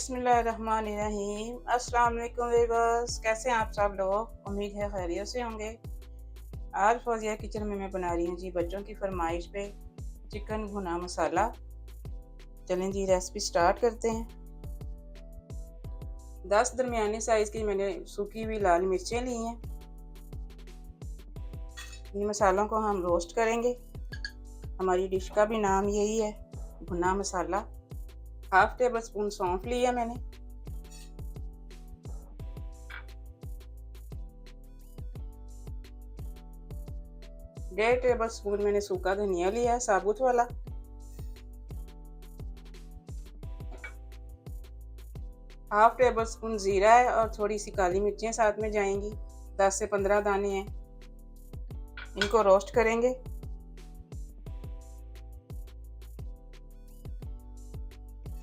बिस्मिल्लाहिर्रहमानिर्रहीम। अस्सलाम वालेकुम व्यूअर्स, कैसे हैं आप सब लोग? उम्मीद है खैरियत से होंगे। आज फौजिया किचन में मैं बना रही हूँ जी बच्चों की फरमाइश पे चिकन भुना मसाला। चलें जी रेसिपी स्टार्ट करते हैं। 10 दरमियाने साइज़ की मैंने सूखी हुई लाल मिर्चें ली हैं। इन मसालों को हम रोस्ट करेंगे। हमारी डिश का भी नाम यही है, भुना मसाला। हाफ टेबल स्पून सौंफ लिया मैंने। 1.5 टेबल स्पून मैंने सूखा धनिया लिया है, साबुत वाला। हाफ टेबल स्पून ज़ीरा है और थोड़ी सी काली मिर्चें साथ में जाएंगी। 10 से 15 दाने हैं। इनको रोस्ट करेंगे।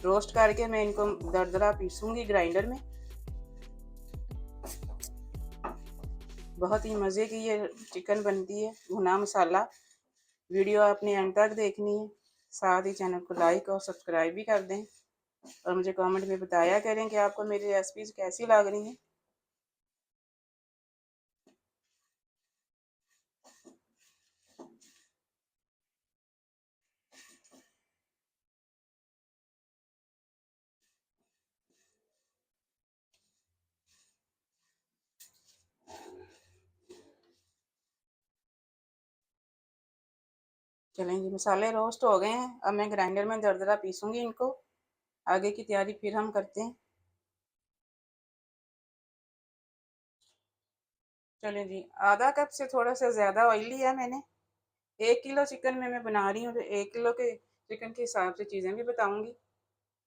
रोस्ट करके मैं इनको दरदरा पीसूंगी ग्राइंडर में। बहुत ही मज़े की ये चिकन बनती है भुना मसाला। वीडियो आपने अंत तक देखनी है। साथ ही चैनल को लाइक और सब्सक्राइब भी कर दें और मुझे कमेंट में बताया करें कि आपको मेरी रेसिपीज़ कैसी लग रही हैं। चलें जी, मसाले रोस्ट हो गए हैं। अब मैं ग्राइंडर में दरदरा पीसूंगी इनको। आगे की तैयारी फिर हम करते हैं। चलें जी, आधा कप से थोड़ा सा ज़्यादा ऑयल लिया मैंने। 1 किलो चिकन में मैं बना रही हूँ तो 1 किलो के चिकन के हिसाब से चीज़ें भी बताऊँगी।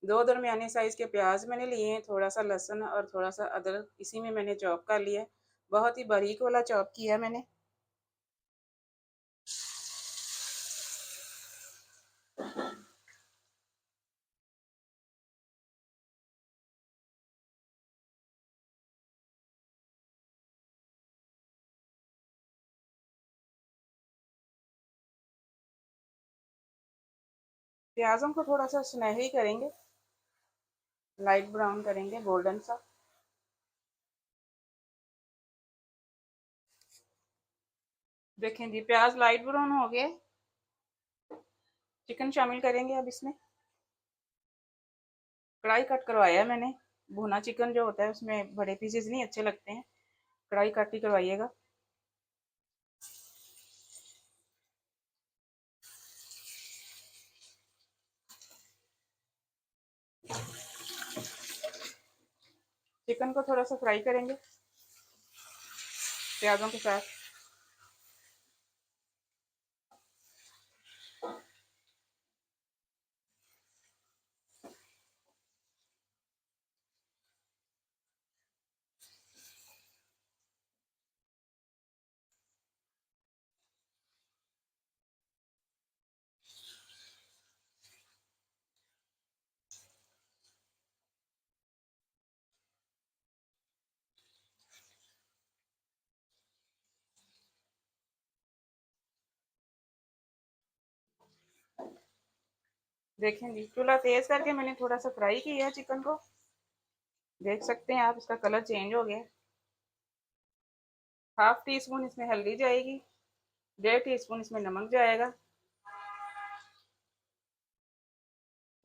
2 दरमियाने साइज़ के प्याज मैंने लिए हैं, थोड़ा सा लहसुन और थोड़ा सा अदरक इसी में मैंने चॉप कर लिया है। बहुत ही बारीक वाला चॉप किया मैंने। प्याज़ों को थोड़ा सा सुनहरी करेंगे, लाइट ब्राउन करेंगे, गोल्डन सा। देखें जी, प्याज लाइट ब्राउन हो गए। चिकन शामिल करेंगे अब इसमें। कढ़ाई कट करवाया है मैंने। भुना चिकन जो होता है उसमें बड़े पीसेस नहीं अच्छे लगते हैं, कढ़ाई कट ही करवाइएगा। चिकन को थोड़ा सा फ्राई करेंगे प्याज़ों के साथ। देखें जी, चूल्हा तेज़ करके मैंने थोड़ा सा फ्राई किया है चिकन को। देख सकते हैं आप, इसका कलर चेंज हो गया। हाफ टी स्पून इसमें हल्दी जाएगी। 1.5 टीस्पून इसमें नमक जाएगा।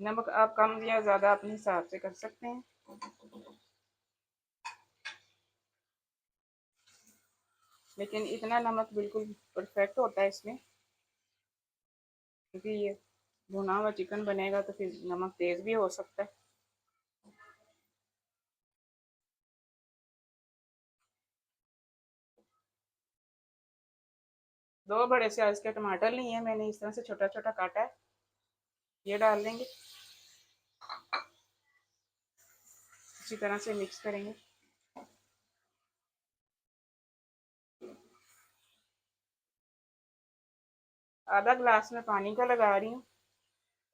नमक आप कम या ज़्यादा अपने हिसाब से कर सकते हैं। लेकिन इतना नमक बिल्कुल परफेक्ट होता है इसमें, क्योंकि ये भुना हुआ चिकन बनेगा तो फिर नमक तेज़ भी हो सकता है। दो बड़े साइज के टमाटर लिए हैं मैंने, इस तरह से छोटा छोटा काटा है। ये डाल देंगे, इसी तरह से मिक्स करेंगे। आधा ग्लास में पानी का लगा रही हूँ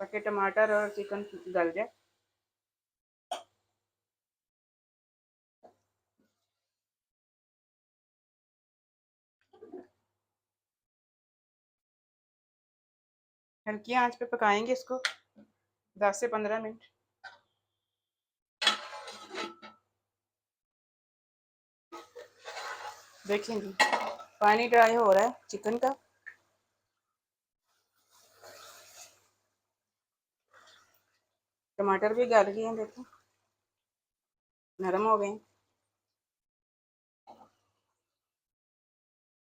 ताकि टमाटर और चिकन गल जाए। हल्की आंच पे पकाएंगे इसको 10 से 15 मिनट। देखें जी, पानी ड्राई हो रहा है चिकन का। टमाटर भी गल गए हैं, देखो नरम हो गए।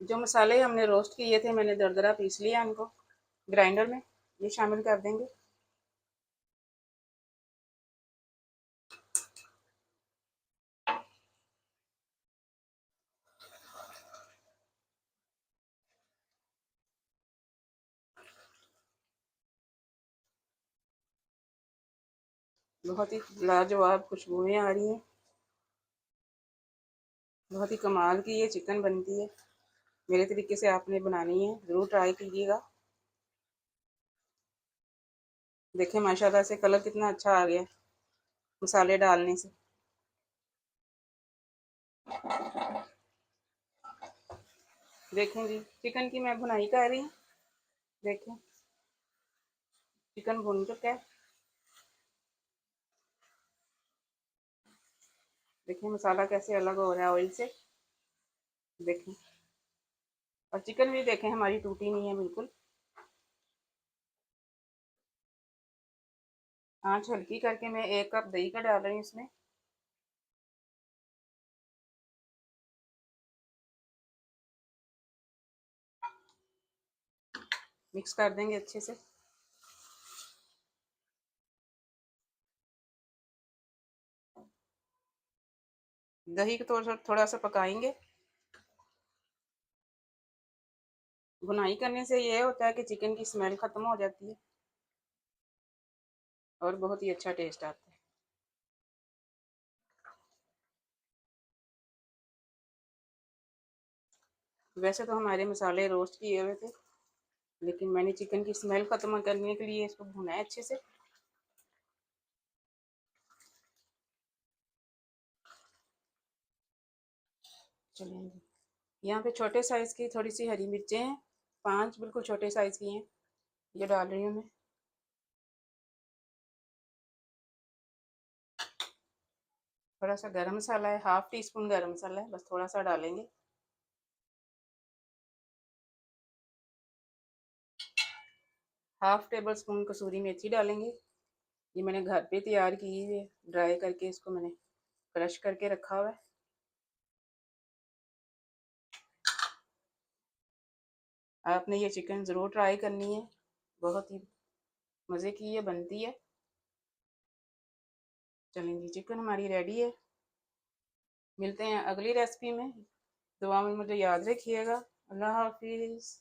जो मसाले हमने रोस्ट किए थे मैंने दरदरा पीस लिया इनको ग्राइंडर में, ये शामिल कर देंगे। बहुत ही लाजवाब खुशबुएं आ रही हैं। बहुत ही कमाल की ये चिकन बनती है। मेरे तरीके से आपने बनानी है, ज़रूर ट्राई कीजिएगा। देखें माशाल्लाह से कलर कितना अच्छा आ गया मसाले डालने से। देखें जी, चिकन की मैं भुनाई कर रही हूँ। देखें चिकन भुन चुका है। देखें मसाला कैसे अलग हो रहा है ऑयल से। देखें, और चिकन भी देखें हमारी टूटी नहीं है बिल्कुल। आँच हल्की करके मैं 1 कप दही का डाल रही हूँ इसमें। मिक्स कर देंगे अच्छे से। दही को थोड़ा सा पकाएंगे। भुनाई करने से ये होता है कि चिकन की स्मेल खत्म हो जाती है और बहुत ही अच्छा टेस्ट आता है। वैसे तो हमारे मसाले रोस्ट किए हुए थे, लेकिन मैंने चिकन की स्मेल खत्म करने के लिए इसको भुना है अच्छे से। चलिए, यहाँ पे छोटे साइज़ की थोड़ी सी हरी मिर्चें हैं, 5 बिल्कुल छोटे साइज़ की हैं, ये डाल रही हूँ मैं। थोड़ा सा गरम मसाला है, 1/2 टीस्पून गरम मसाला है, बस थोड़ा सा डालेंगे। हाफ टेबल स्पून कसूरी मेथी डालेंगे। ये मैंने घर पे तैयार की है, ड्राई करके इसको मैंने क्रश करके रखा हुआ है। आपने ये चिकन ज़रूर ट्राई करनी है, बहुत ही मज़े की ये बनती है। चलें जी, चिकन हमारी रेडी है। मिलते हैं अगली रेसिपी में। दुआ में मुझे याद रखिएगा। अल्लाह हाफिज़।